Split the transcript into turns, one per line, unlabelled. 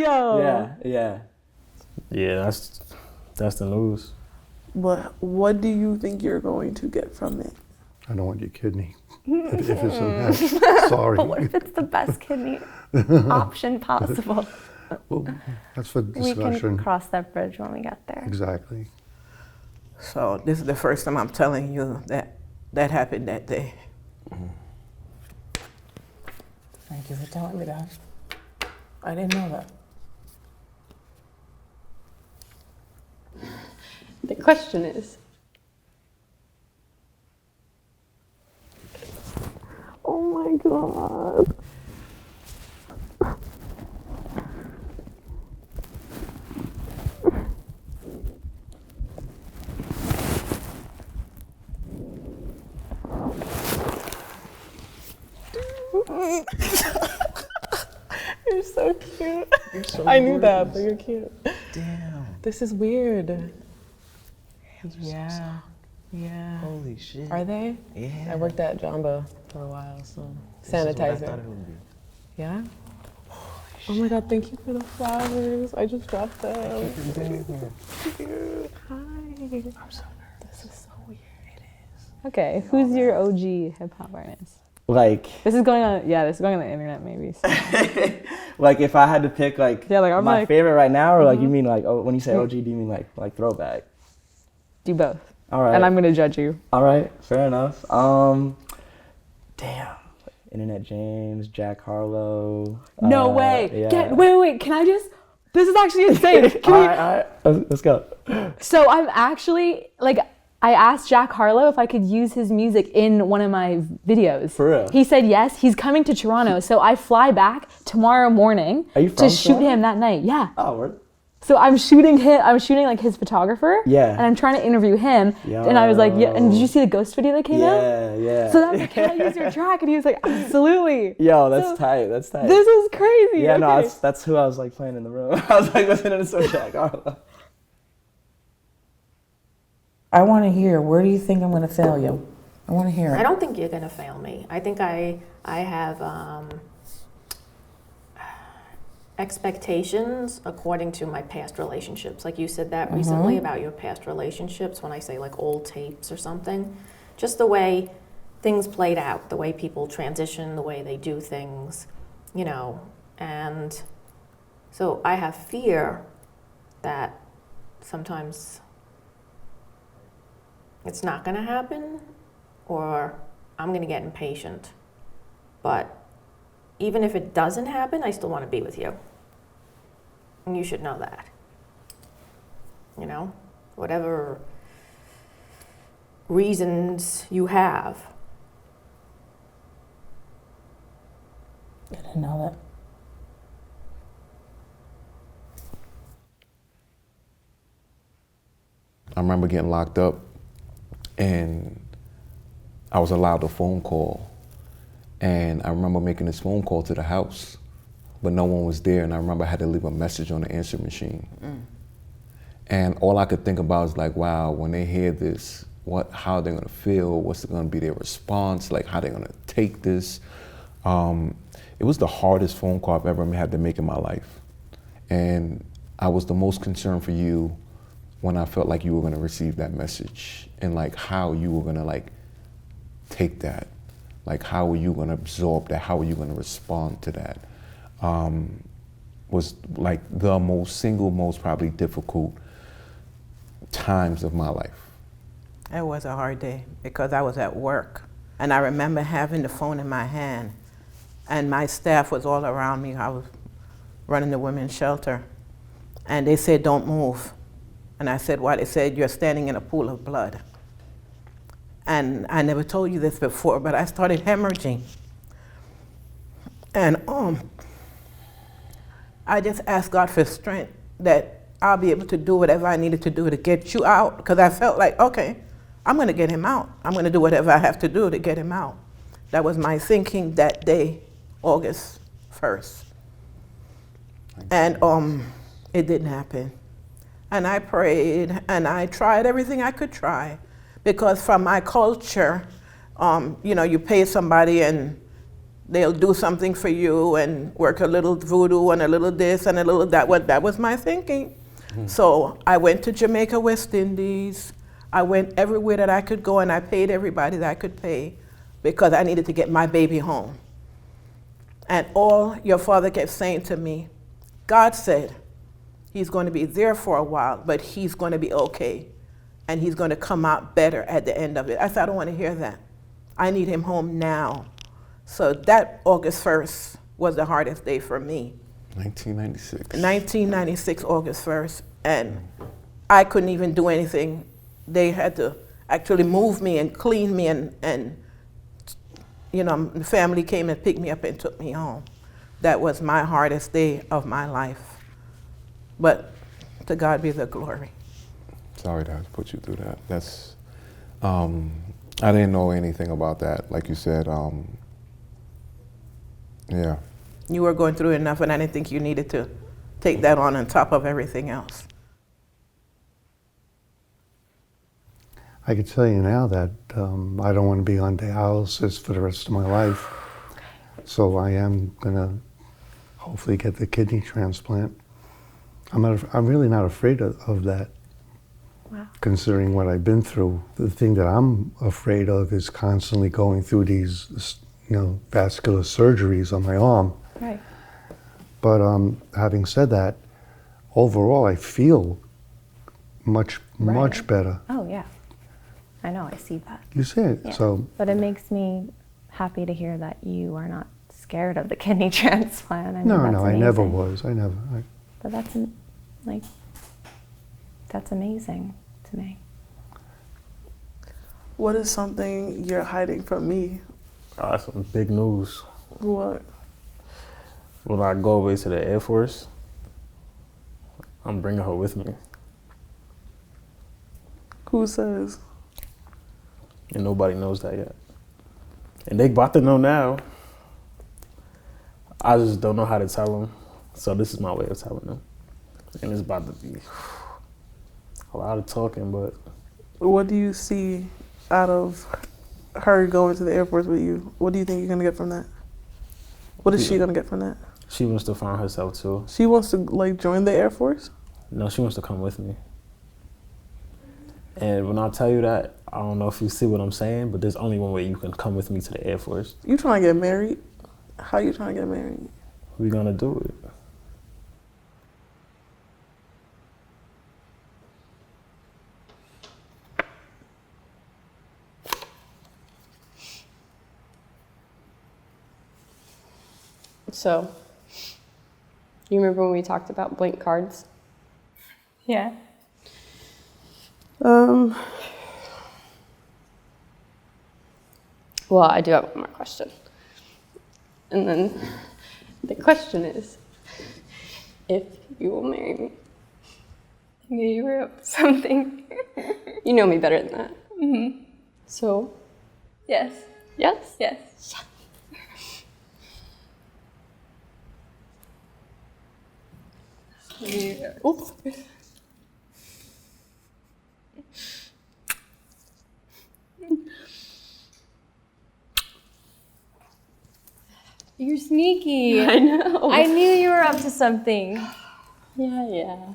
Yo.
Yeah.
That's the news.
What do you think you're going to get from it?
I don't want your kidney. If it's a match, sorry.
But what if it's the best kidney option possible?
Well, that's for
We
discussion.
can cross that bridge when we get there.
Exactly.
So this is the first time I'm telling you that happened that day.
Thank you for telling me that. I didn't know that.
The question is,
Oh my God.
You're so cute.
You're so
I knew that,
gorgeous.
but you're cute.
Damn.
This is weird.
Hands are so soft.
Yeah.
Holy shit.
Are they?
Yeah.
I worked at Jamba for a while, so
This is what I
sanitizer.
thought it would be.
Yeah? Oh my God, thank you for the flowers. I just dropped them.
Thank you for being here.
Thank you. Hi.
I'm so nervous.
This is so weird.
It is.
Okay, who's your OG hip hop artist?
Like,
This is going on the internet maybe. So.
like if I had to pick like,
Yeah, like, I'm
my
like-
favorite right now, or like you mean like, oh, when you say OG, do you mean like throwback?
Do both.
All right.
And I'm gonna judge you.
All right, fair enough. Damn. Internet James, Jack Harlow.
No way.
Yeah.
Wait. Can I just? This is actually insane. Can
All
we-
right. Let's go.
So I'm actually like, I asked Jack Harlow if I could use his music in one of my videos.
For real?
He said yes. He's coming to Toronto, so I fly back tomorrow morning
Are you
to
from
shoot
Toronto?
him that night. Yeah.
Oh, word.
So I'm shooting him. I'm shooting like his photographer.
Yeah.
And I'm trying to interview him. And I was like, yeah. And did you see the ghost video that came out?
Yeah.
So that was like, can I use your track? And he was like, absolutely.
Yo, that's
So-
tight. That's tight.
This is crazy.
Yeah, no,
Okay.
that's who I was like playing in the room. I was like listening to some Jack Harlow.
I want to hear, where do you think I'm going to fail you? I want to hear
I
it.
don't think you're gonna fail me. I think I have expectations according to my past relationships. Like you said that recently about your past relationships, when I say like old tapes or something. Just the way things played out, the way people transition, the way they do things, you know. And so I have fear that sometimes it's not gonna happen, or I'm gonna get impatient. But even if it doesn't happen, I still wanna be with you. And you should know that. You know, whatever reasons you have.
I didn't know that.
I remember getting locked up and I was allowed a phone call. And I remember making this phone call to the house, but no one was there. And I remember I had to leave a message on the answer machine. And all I could think about is like, wow, when they hear this, how they're gonna feel, what's gonna be their response, like how they're gonna take this. It was the hardest phone call I've ever had to make in my life. And I was the most concerned for you when I felt like you were gonna receive that message and like how you were gonna like take that. Like how were you gonna absorb that? How were you gonna respond to that? Was like the single most probably difficult times of my life.
It was a hard day because I was at work. And I remember having the phone in my hand and my staff was all around me. I was running the women's shelter. And they said, don't move. And I said, what? They said, you're standing in a pool of blood. And I never told you this before, but I started hemorrhaging. And I just asked God for strength that I'll be able to do whatever I needed to do to get you out, because I felt like, okay, I'm gonna get him out. I'm gonna do whatever I have to do to get him out. That was my thinking that day, August 1st. And it didn't happen. And I prayed and I tried everything I could try, because from my culture, you know, you pay somebody and they'll do something for you and work a little voodoo and a little this and a little that. That was my thinking. So I went to Jamaica, West Indies. I went everywhere that I could go, and I paid everybody that I could pay because I needed to get my baby home. And all your father kept saying to me, God said he's going to be there for a while, but he's going to be okay, and he's going to come out better at the end of it. I said, I don't want to hear that. I need him home now. So that August 1st was the hardest day for me.
1996.
1996, August 1st, and I couldn't even do anything. They had to actually move me and clean me, and you know, the family came and picked me up and took me home. That was my hardest day of my life. But to God be the glory.
Sorry to have to put you through that. That's, I didn't know anything about that. Like you said, yeah.
You were going through enough, and I didn't think you needed to take that on top of everything else.
I could tell you now that I don't want to be on dialysis for the rest of my life. So I am going to hopefully get the kidney transplant. I'm really not afraid of that.
Wow.
Considering what I've been through. The thing that I'm afraid of is constantly going through these, vascular surgeries on my arm.
Right.
But having said that, overall I feel much better.
Oh, yeah. I know, I see that.
You see it,
Yeah.
so.
But it makes me happy to hear that you are not scared of the kidney transplant. I mean, that's
I never
amazing.
was. I never.
But that's amazing to me.
What is something you're hiding from me?
Oh, that's some big news.
What?
When I go away to the Air Force, I'm bringing her with me.
Who says?
And nobody knows that yet. And they about to know now. I just don't know how to tell them. So this is my way of telling them. And it's about to be a lot of talking, but.
What do you see out of her going to the Air Force with you? What do you think you're gonna get from that? What is she gonna get from that?
She wants to find herself too.
She wants to join the Air Force?
No, she wants to come with me. And when I tell you that, I don't know if you see what I'm saying, but there's only one way you can come with me to the Air Force.
You trying to get married? How you trying to get married?
We're gonna do it.
So, you remember when we talked about blank cards?
Yeah.
Well, I do have one more question. And then the question is, if you will marry me. I knew you were up to something. You know me better than that. Mm-hmm. So?
Yes.
Yes?
Yes.
Yeah. Oops.
You're sneaky.
I know.
I knew you were up to something.
Yeah.